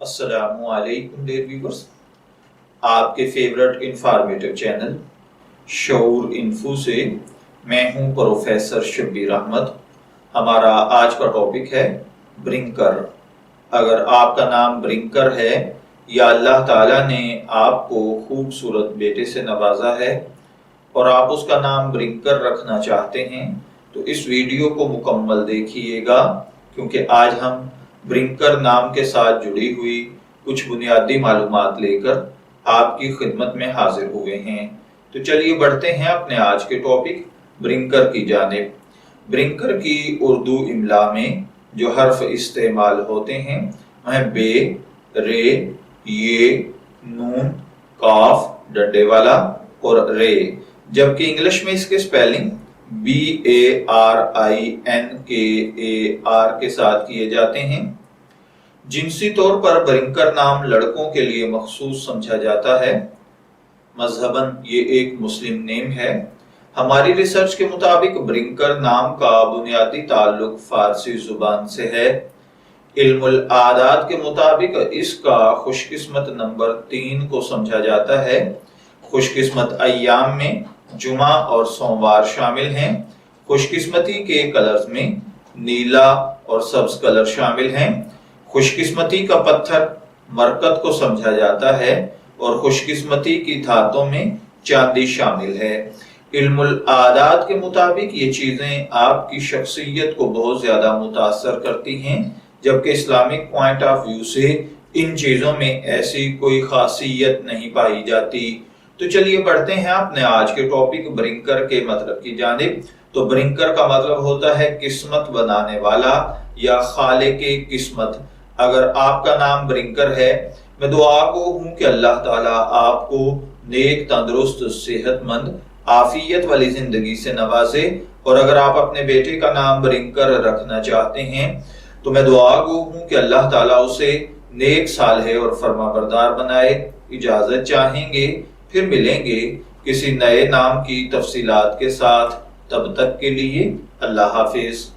السلام علیکم dear viewers, آپ کے فیورٹ انفارمیٹو چینل شعور انفو سے میں ہوں پروفیسر شبیر احمد۔ ہمارا آج کا ٹاپک ہے برنکر۔ اگر آپ کا نام برنکر ہے یا اللہ تعالیٰ نے آپ کو خوبصورت بیٹے سے نوازا ہے اور آپ اس کا نام برنکر رکھنا چاہتے ہیں تو اس ویڈیو کو مکمل دیکھیے گا، کیونکہ آج ہم برنکر نام کے ساتھ جڑی ہوئی کچھ بنیادی معلومات لے کر آپ کی خدمت میں حاضر ہوئے ہیں۔ تو چلیے بڑھتے ہیں اپنے آج کے ٹاپک برنکر کی جانب۔ برنکر کی اردو املا میں جو حرف استعمال ہوتے ہیں وہ بے، رے، یہ، نون، کاف ڈنڈے والا اور رے، جبکہ انگلش میں اس کے سپیلنگ BARINKAR کے ساتھ کیے جاتے ہیں۔ جنسی طور پر برنکر نام لڑکوں کے لیے مخصوص سمجھا جاتا ہے۔ مذہباً یہ ایک مسلم نیم ہے۔ ہماری ریسرچ کے مطابق برنکر نام کا بنیادی تعلق فارسی زبان سے ہے۔ علم العادات کے مطابق اس کا خوش قسمت نمبر 3 کو سمجھا جاتا ہے۔ خوش قسمت ایام میں جمعہ اور سوموار شامل ہیں۔ خوش قسمتی کے کلرز میں نیلا اور سبز کلر شامل ہیں۔ خوش قسمتی کا پتھر مرکت کو سمجھا جاتا ہے اور خوش قسمتی کی دھاتوں میں چاندی شامل ہے۔ علم العادات کے مطابق یہ چیزیں آپ کی شخصیت کو بہت زیادہ متاثر کرتی ہیں، جبکہ اسلامک پوائنٹ آف ویو سے ان چیزوں میں ایسی کوئی خاصیت نہیں پائی جاتی۔ تو چلیے بڑھتے ہیں اپنے آج کے ٹاپک برنکر کے مطلب کی جانب۔ تو برنکر کا مطلب ہوتا ہے قسمت بنانے والا یا خالق قسمت۔ اگر آپ کا نام برنکر ہے، میں دعا گو ہوں کہ اللہ تعالیٰ آپ کو نیک، تندرست، صحت مند، عافیت والی زندگی سے نوازے، اور اگر آپ اپنے بیٹے کا نام برنکر رکھنا چاہتے ہیں تو میں دعا گو ہوں کہ اللہ تعالیٰ اسے نیک، صالح اور فرما بردار بنائے۔ اجازت چاہیں گے، پھر ملیں گے کسی نئے نام کی تفصیلات کے ساتھ۔ تب تک کے لیے اللہ حافظ۔